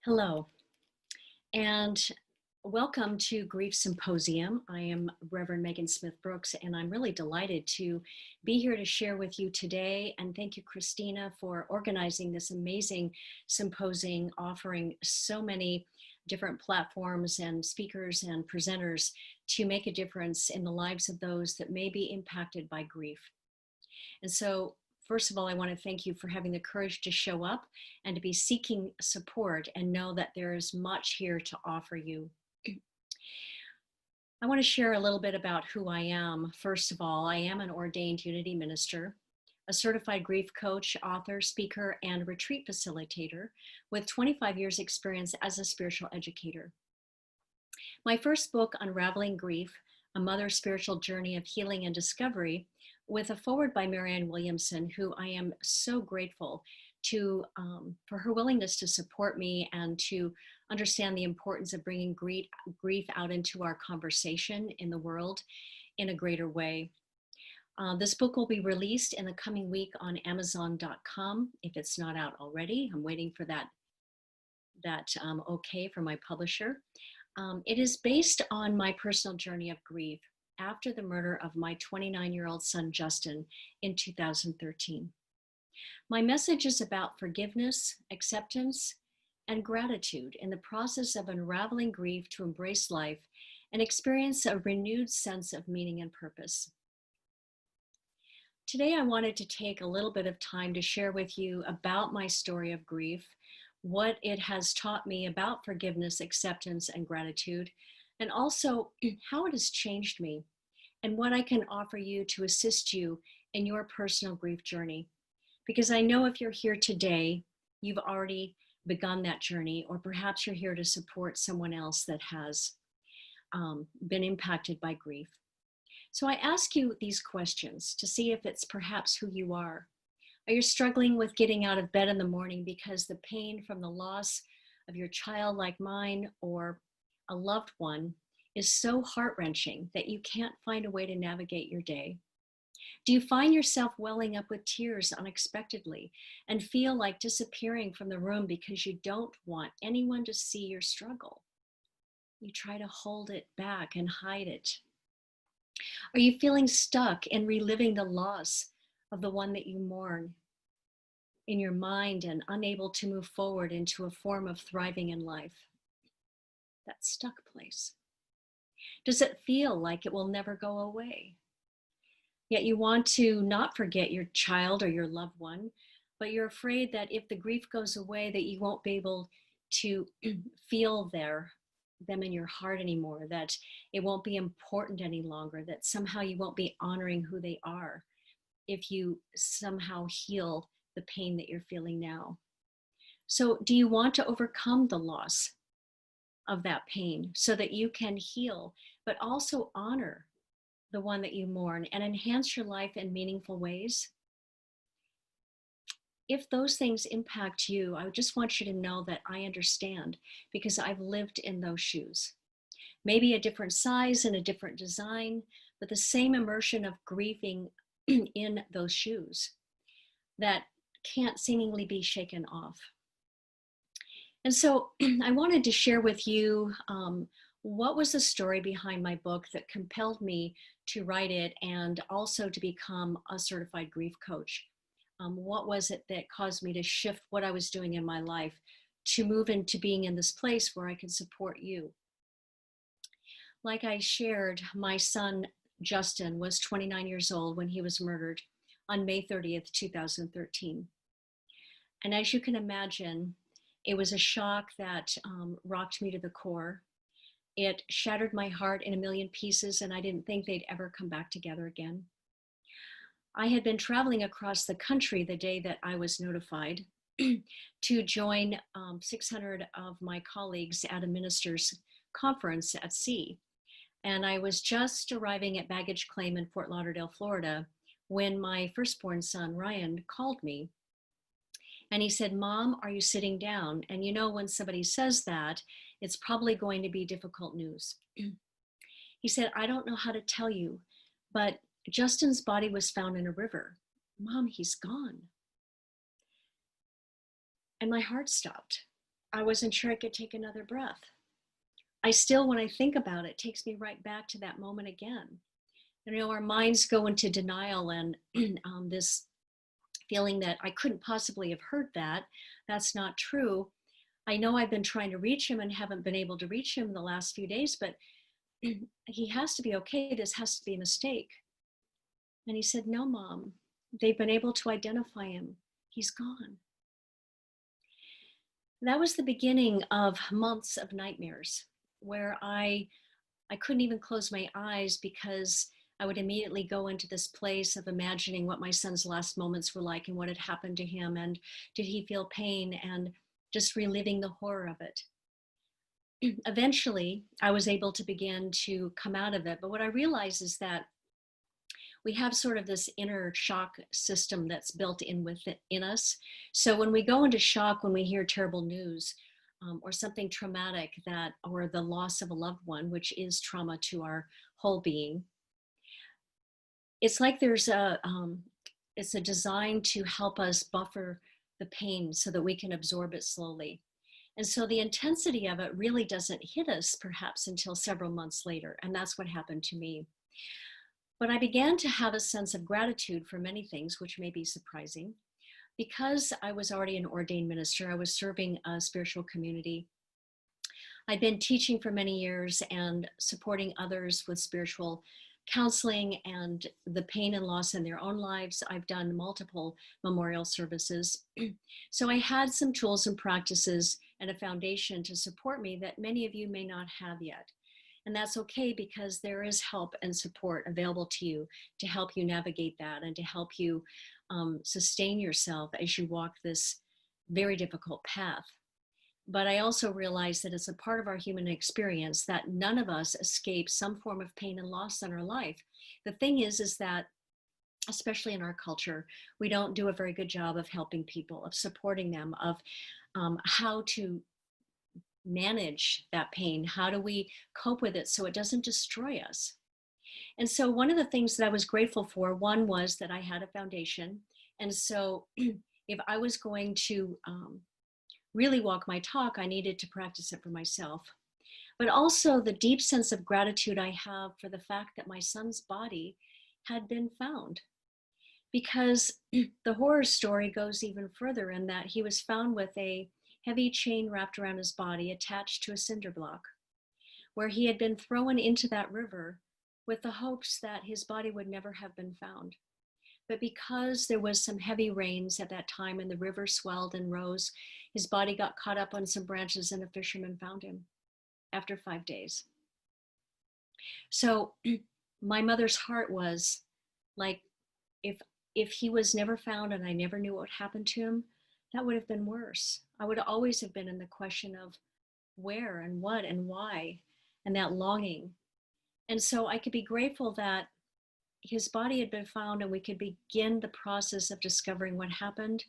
Hello, and welcome to Grief Symposium. I am Reverend Megan Smith Brooks, and I'm really delighted to be here to share with you today. And thank you, Christina, for organizing this amazing symposium, offering so many different platforms and speakers and presenters to make a difference in the lives of those that may be impacted by grief. And so, first of all, I want to thank you for having the courage to show up and to be seeking support and know that there is much here to offer you. I want to share a little bit about who I am. First of all, I am an ordained Unity minister, a certified grief coach, author, speaker, and retreat facilitator with 25 years experience as a spiritual educator. My first book, Unraveling Grief, A Mother's Spiritual Journey of Healing and Discovery, with a foreword by Marianne Williamson, who I am so grateful to for her willingness to support me and to understand the importance of bringing grief out into our conversation in the world in a greater way. This book will be released in the coming week on Amazon.com if it's not out already. I'm waiting for that okay from my publisher. It is based on my personal journey of grief after the murder of my 29-year-old son, Justin, in 2013. My message is about forgiveness, acceptance, and gratitude in the process of unraveling grief to embrace life and experience a renewed sense of meaning and purpose. Today, I wanted to take a little bit of time to share with you about my story of grief, what it has taught me about forgiveness, acceptance, and gratitude, and also how it has changed me and what I can offer you to assist you in your personal grief journey. Because I know if you're here today, you've already begun that journey, or perhaps you're here to support someone else that has been impacted by grief. So I ask you these questions to see if it's perhaps who you are. Are you struggling with getting out of bed in the morning because the pain from the loss of your child like mine or a loved one is so heart-wrenching that you can't find a way to navigate your day? Do you find yourself welling up with tears unexpectedly and feel like disappearing from the room because you don't want anyone to see your struggle? You try to hold it back and hide it. Are you feeling stuck in reliving the loss of the one that you mourn in your mind and unable to move forward into a form of thriving in life? That stuck place. Does it feel like it will never go away? Yet you want to not forget your child or your loved one, but you're afraid that if the grief goes away, that you won't be able to feel them in your heart anymore, that it won't be important any longer, that somehow you won't be honoring who they are if you somehow heal the pain that you're feeling now. So do you want to overcome the loss of that pain so that you can heal, but also honor the one that you mourn and enhance your life in meaningful ways? If those things impact you, I just want you to know that I understand because I've lived in those shoes. Maybe a different size and a different design, but the same immersion of grieving in those shoes that can't seemingly be shaken off. And so I wanted to share with you what was the story behind my book that compelled me to write it and also to become a certified grief coach. What was it that caused me to shift what I was doing in my life to move into being in this place where I can support you? Like I shared, my son, Justin, was 29 years old when he was murdered on May 30th, 2013. And as you can imagine, it was a shock that rocked me to the core. It shattered my heart in a million pieces, and I didn't think they'd ever come back together again. I had been traveling across the country the day that I was notified to join 600 of my colleagues at a minister's conference at sea. And I was just arriving at baggage claim in Fort Lauderdale, Florida, when my firstborn son, Ryan, called me. And he said, "Mom, are you sitting down?" And you know, when somebody says that, it's probably going to be difficult news. He said, "I don't know how to tell you, but Justin's body was found in a river. Mom, he's gone." And my heart stopped. I wasn't sure I could take another breath. I still, when I think about it, takes me right back to that moment again. Our minds go into denial and this feeling that I couldn't possibly have heard that. That's not true. I know I've been trying to reach him and haven't been able to reach him the last few days, but he has to be okay. This has to be a mistake. And he said, "No, Mom, they've been able to identify him. He's gone." That was the beginning of months of nightmares where I couldn't even close my eyes because I would immediately go into this place of imagining what my son's last moments were like and what had happened to him and did he feel pain and just reliving the horror of it. Eventually, I was able to begin to come out of it. But what I realized is that we have sort of this inner shock system that's built in us. So when we go into shock, when we hear terrible news or something traumatic or the loss of a loved one, which is trauma to our whole being, it's like it's a design to help us buffer the pain so that we can absorb it slowly. And so the intensity of it really doesn't hit us perhaps until several months later. And that's what happened to me. But I began to have a sense of gratitude for many things, which may be surprising. Because I was already an ordained minister, I was serving a spiritual community. I'd been teaching for many years and supporting others with spiritual counseling and the pain and loss in their own lives. I've done multiple memorial services. So I had some tools and practices and a foundation to support me that many of you may not have yet. And that's okay because there is help and support available to you to help you navigate that and to help you sustain yourself as you walk this very difficult path. But I also realize that it's a part of our human experience that none of us escape some form of pain and loss in our life. The thing is that, especially in our culture, we don't do a very good job of helping people, of supporting them, of how to manage that pain. How do we cope with it so it doesn't destroy us? And so one of the things that I was grateful for, one was that I had a foundation. And so if I was going to really walk my talk, I needed to practice it for myself. But also the deep sense of gratitude I have for the fact that my son's body had been found. Because the horror story goes even further in that he was found with a heavy chain wrapped around his body attached to a cinder block, where he had been thrown into that river with the hopes that his body would never have been found. But because there was some heavy rains at that time and the river swelled and rose, his body got caught up on some branches and a fisherman found him after 5 days. So my mother's heart was like, if he was never found and I never knew what happened to him, that would have been worse. I would always have been in the question of where and what and why and that longing. And so I could be grateful that his body had been found and we could begin the process of discovering what happened.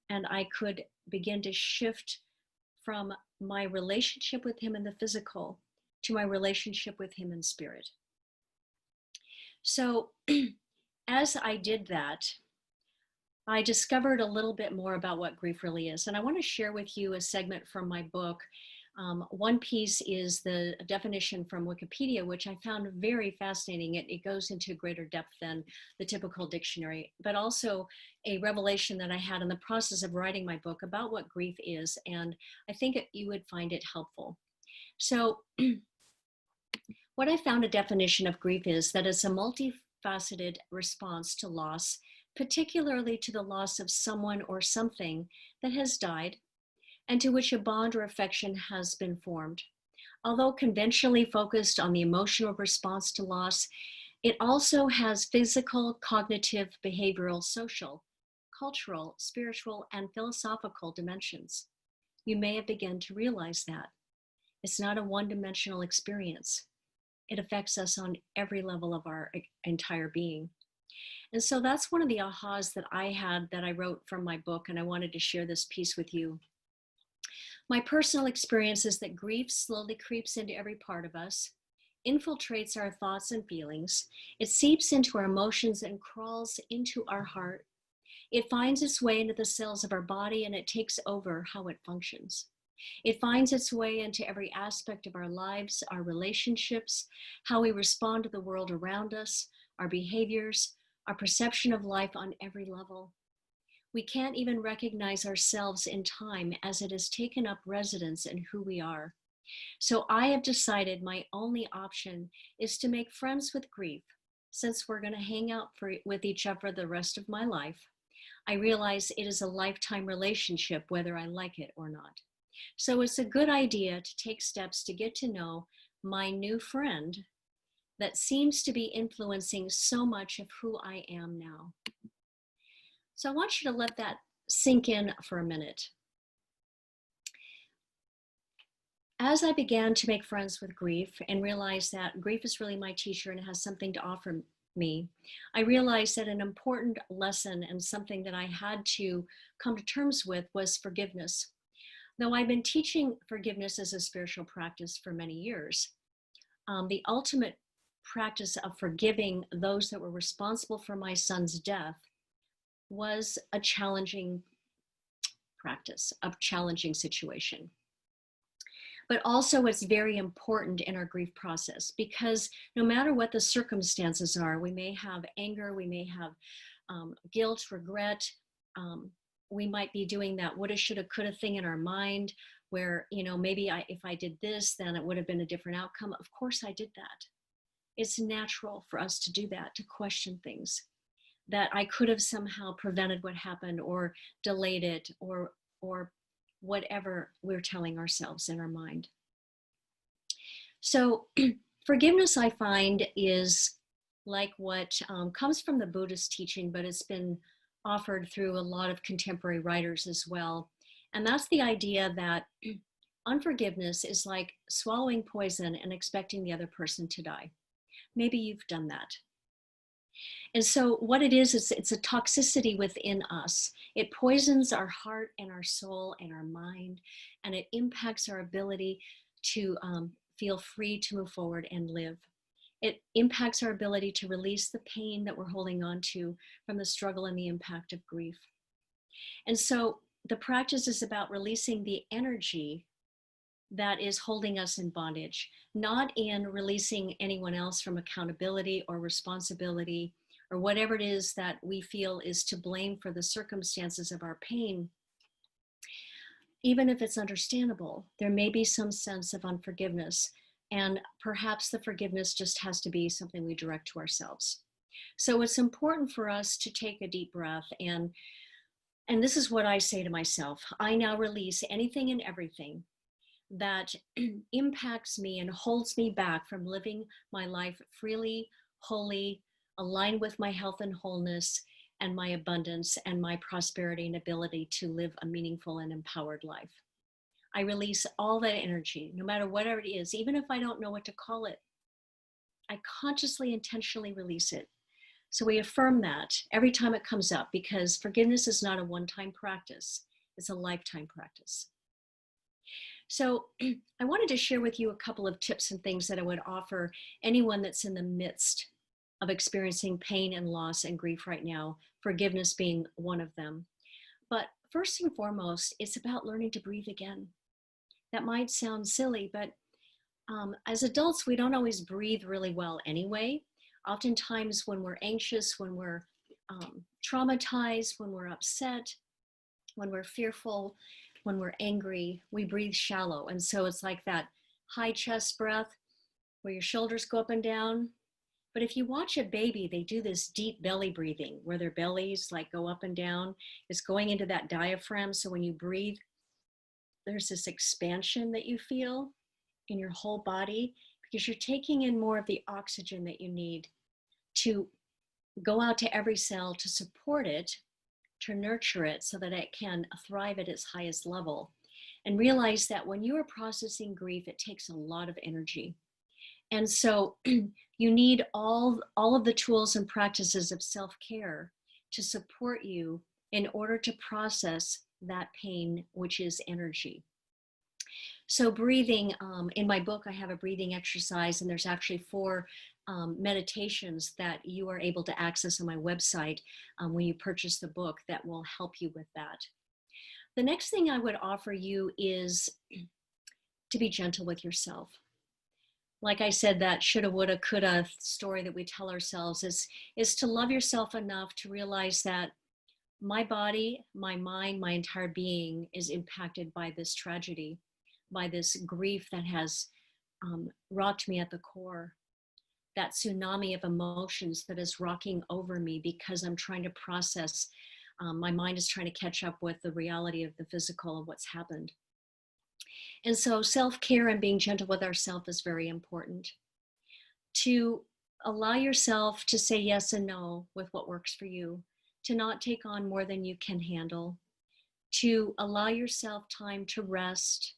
And I could begin to shift from my relationship with him in the physical to my relationship with him in spirit. So as I did that, I discovered a little bit more about what grief really is. And I want to share with you a segment from my book. One piece is the definition from Wikipedia, which I found very fascinating. It goes into greater depth than the typical dictionary, but also a revelation that I had in the process of writing my book about what grief is. And I think you would find it helpful. So what I found a definition of grief is that it's a multifaceted response to loss, particularly to the loss of someone or something that has died and to which a bond or affection has been formed. Although conventionally focused on the emotional response to loss, it also has physical, cognitive, behavioral, social, cultural, spiritual, and philosophical dimensions. You may have begun to realize that. It's not a one-dimensional experience. It affects us on every level of our entire being. And so that's one of the ahas that I had that I wrote from my book, and I wanted to share this piece with you. My personal experience is that grief slowly creeps into every part of us, infiltrates our thoughts and feelings. It seeps into our emotions and crawls into our heart. It finds its way into the cells of our body and it takes over how it functions. It finds its way into every aspect of our lives, our relationships, how we respond to the world around us, our behaviors, our perception of life on every level. We can't even recognize ourselves in time as it has taken up residence in who we are. So I have decided my only option is to make friends with grief. Since we're going to hang out with each other the rest of my life, I realize it is a lifetime relationship, whether I like it or not. So it's a good idea to take steps to get to know my new friend that seems to be influencing so much of who I am now. So I want you to let that sink in for a minute. As I began to make friends with grief and realize that grief is really my teacher and has something to offer me, I realized that an important lesson and something that I had to come to terms with was forgiveness. Though I've been teaching forgiveness as a spiritual practice for many years, the ultimate practice of forgiving those that were responsible for my son's death was a challenging practice, a challenging situation. But also it's very important in our grief process because no matter what the circumstances are, we may have anger, we may have guilt, regret, we might be doing that woulda, shoulda, coulda thing in our mind where, maybe if I did this, then it would have been a different outcome. Of course I did that. It's natural for us to do that, to question things, that I could have somehow prevented what happened or delayed it or whatever we're telling ourselves in our mind. So forgiveness, I find, is like what comes from the Buddhist teaching, but it's been offered through a lot of contemporary writers as well. And that's the idea that unforgiveness is like swallowing poison and expecting the other person to die. Maybe you've done that. And so what it is it's a toxicity within us. It poisons our heart and our soul and our mind, and it impacts our ability to feel free to move forward and live. It impacts our ability to release the pain that we're holding on to from the struggle and the impact of grief. And so the practice is about releasing the energy that is holding us in bondage, not in releasing anyone else from accountability or responsibility or whatever it is that we feel is to blame for the circumstances of our pain. Even if it's understandable, there may be some sense of unforgiveness, and perhaps the forgiveness just has to be something we direct to ourselves. So it's important for us to take a deep breath, and this is what I say to myself. I now release anything and everything that impacts me and holds me back from living my life freely, wholly, aligned with my health and wholeness and my abundance and my prosperity and ability to live a meaningful and empowered life. I release all that energy, no matter whatever it is, even if I don't know what to call it. I consciously, intentionally release it. So we affirm that every time it comes up, because forgiveness is not a one-time practice, it's a lifetime practice. So I wanted to share with you a couple of tips and things that I would offer anyone that's in the midst of experiencing pain and loss and grief right now, forgiveness being one of them. But first and foremost, it's about learning to breathe again. That might sound silly, but as adults, we don't always breathe really well anyway. Oftentimes when we're anxious, when we're traumatized, when we're upset, when we're fearful, when we're angry, we breathe shallow. And so it's like that high chest breath where your shoulders go up and down. But if you watch a baby, they do this deep belly breathing where their bellies like go up and down. It's going into that diaphragm. So when you breathe, there's this expansion that you feel in your whole body because you're taking in more of the oxygen that you need to go out to every cell to support it, to nurture it so that it can thrive at its highest level. And realize that when you are processing grief, it takes a lot of energy. And so you need all of the tools and practices of self-care to support you in order to process that pain, which is energy. So breathing, in my book, I have a breathing exercise, and there's actually 4 meditations that you are able to access on my website when you purchase the book that will help you with that. The next thing I would offer you is to be gentle with yourself. Like I said, that shoulda, woulda, coulda story that we tell ourselves is to love yourself enough to realize that my body, my mind, my entire being is impacted by this tragedy, by this grief that has rocked me at the core, that tsunami of emotions that is rocking over me because I'm trying to process. My mind is trying to catch up with the reality of the physical of what's happened. And so self-care and being gentle with ourselves is very important. To allow yourself to say yes and no with what works for you, to not take on more than you can handle, to allow yourself time to rest.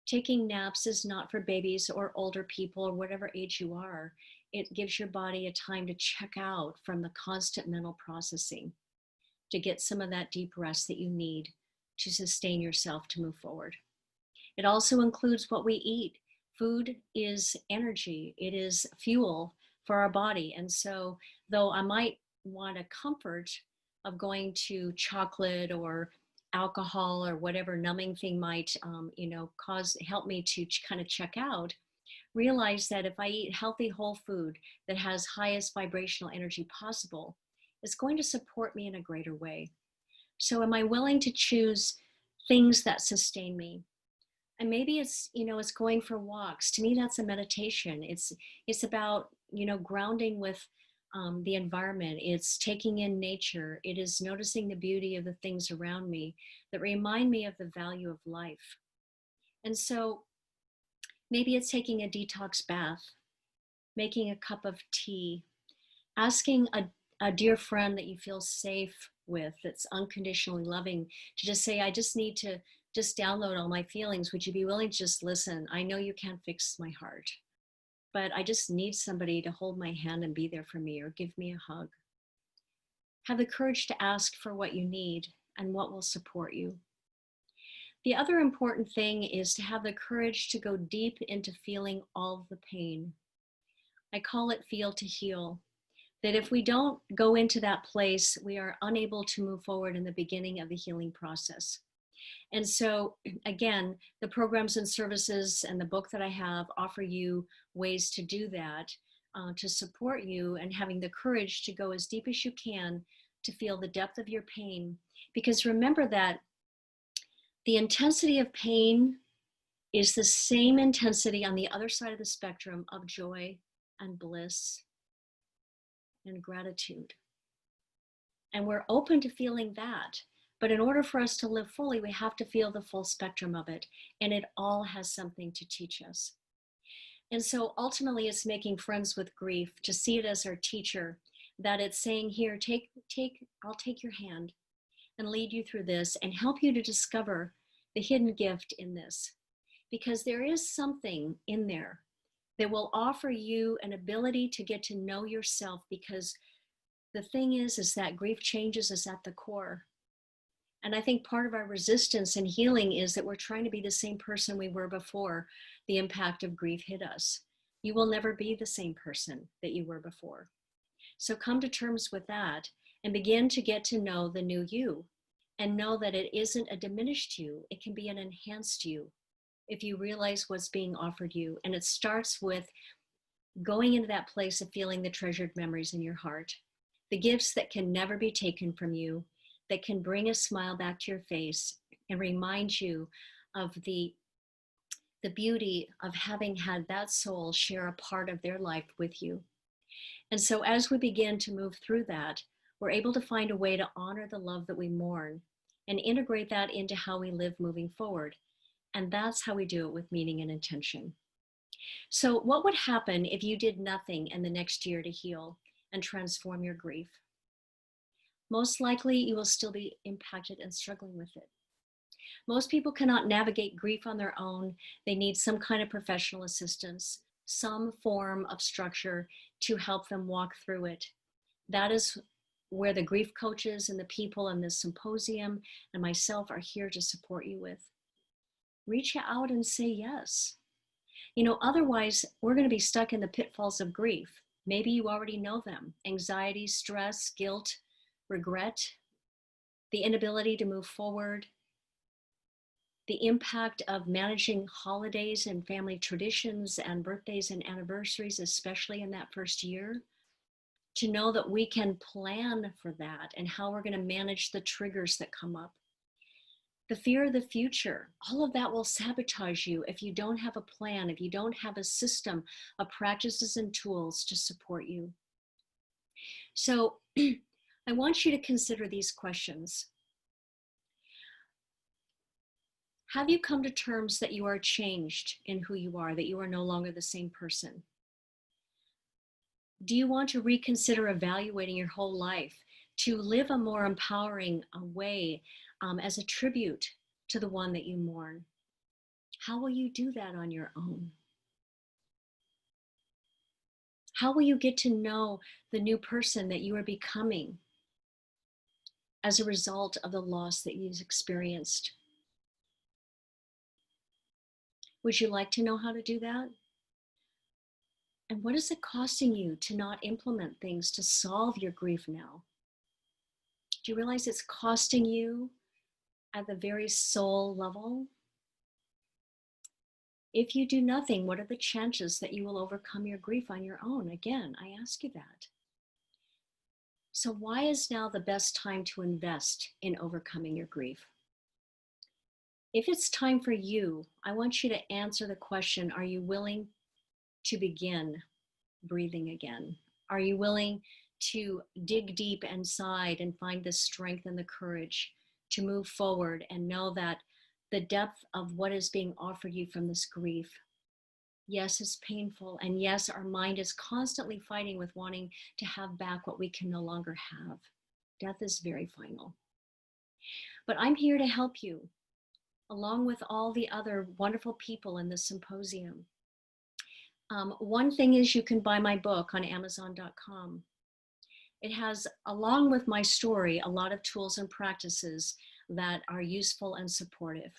Taking naps is not for babies or older people or whatever age you are. It gives your body a time to check out from the constant mental processing, to get some of that deep rest that you need to sustain yourself to move forward. It also includes what we eat. Food is energy, it is fuel for our body. And so, though I might want a comfort of going to chocolate or alcohol or whatever numbing thing might, help me to kind of check out, realize that if I eat healthy whole food that has highest vibrational energy possible, it's going to support me in a greater way. So, am I willing to choose things that sustain me? And maybe it's going for walks. To me, that's a meditation. It's about grounding with the environment. It's taking in nature. It is noticing the beauty of the things around me that remind me of the value of life. And so maybe it's taking a detox bath, making a cup of tea, asking a dear friend that you feel safe with, that's unconditionally loving, to just say, I just need to just download all my feelings. Would you be willing to just listen? I know you can't fix my heart, but I just need somebody to hold my hand and be there for me, or give me a hug. Have the courage to ask for what you need and what will support you. The other important thing is to have the courage to go deep into feeling all the pain. I call it feel to heal. That if we don't go into that place, we are unable to move forward in the beginning of the healing process. And so, again, the programs and services and the book that I have offer you ways to do that, to support you and having the courage to go as deep as you can to feel the depth of your pain. Because remember that the intensity of pain is the same intensity on the other side of the spectrum of joy and bliss and gratitude. And we're open to feeling that. But in order for us to live fully, we have to feel the full spectrum of it. And it all has something to teach us. And so ultimately, it's making friends with grief, to see it as our teacher, that it's saying, here, I'll take your hand and lead you through this and help you to discover the hidden gift in this. Because there is something in there that will offer you an ability to get to know yourself, because the thing is that grief changes us at the core. And I think part of our resistance and healing is that we're trying to be the same person we were before the impact of grief hit us. You will never be the same person that you were before. So come to terms with that and begin to get to know the new you, and know that it isn't a diminished you. It can be an enhanced you if you realize what's being offered you. And it starts with going into that place of feeling the treasured memories in your heart, the gifts that can never be taken from you, that can bring a smile back to your face and remind you of the beauty of having had that soul share a part of their life with you. And so as we begin to move through that, we're able to find a way to honor the love that we mourn and integrate that into how we live moving forward. And that's how we do it with meaning and intention. So what would happen if you did nothing in the next year to heal and transform your grief? Most likely you will still be impacted and struggling with it. Most people cannot navigate grief on their own. They need some kind of professional assistance, some form of structure to help them walk through it. That is where the grief coaches and the people in this symposium and myself are here to support you with. Reach out and say yes. Otherwise, we're going to be stuck in the pitfalls of grief. Maybe you already know them: anxiety, stress, guilt, regret, the inability to move forward, the impact of managing holidays and family traditions and birthdays and anniversaries, especially in that first year, to know that we can plan for that and how we're going to manage the triggers that come up. The fear of the future, all of that will sabotage you if you don't have a plan, if you don't have a system of practices and tools to support you. So I want you to consider these questions. Have you come to terms that you are changed in who you are, that you are no longer the same person? Do you want to reconsider evaluating your whole life to live a more empowering way as a tribute to the one that you mourn? How will you do that on your own? How will you get to know the new person that you are becoming as a result of the loss that you've experienced? Would you like to know how to do that? And what is it costing you to not implement things to solve your grief now? Do you realize it's costing you at the very soul level? If you do nothing, what are the chances that you will overcome your grief on your own? Again, I ask you that. So why is now the best time to invest in overcoming your grief? If it's time for you, I want you to answer the question, are you willing to begin breathing again? Are you willing to dig deep inside and find the strength and the courage to move forward and know that the depth of what is being offered you from this grief, yes, is painful. And yes, our mind is constantly fighting with wanting to have back what we can no longer have. Death is very final. But I'm here to help you, along with all the other wonderful people in this symposium. One thing is you can buy my book on Amazon.com. It has, along with my story, a lot of tools and practices that are useful and supportive.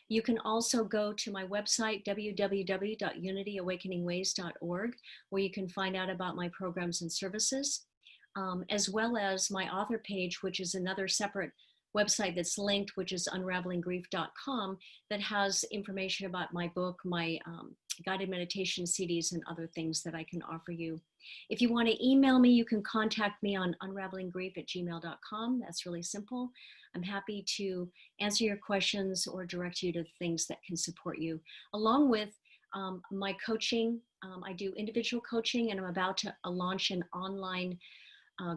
You can also go to my website, www.unityawakeningways.org, where you can find out about my programs and services, as well as my author page, which is another separate website that's linked, which is unravelinggrief.com, that has information about my book, my guided meditation CDs, and other things that I can offer you. If you want to email me, you can contact me on unravelinggrief@gmail.com. That's really simple. I'm happy to answer your questions or direct you to things that can support you. Along with my coaching, I do individual coaching, and I'm about to launch an online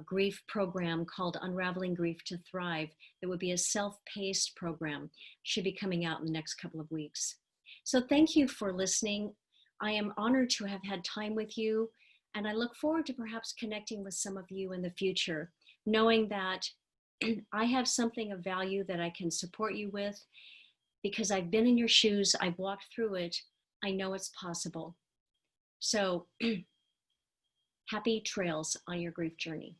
grief program called Unraveling Grief to Thrive. That would be a self-paced program. Should be coming out in the next couple of weeks. So thank you for listening. I am honored to have had time with you, and I look forward to perhaps connecting with some of you in the future, knowing that I have something of value that I can support you with because I've been in your shoes, I've walked through it, I know it's possible. So happy trails on your grief journey.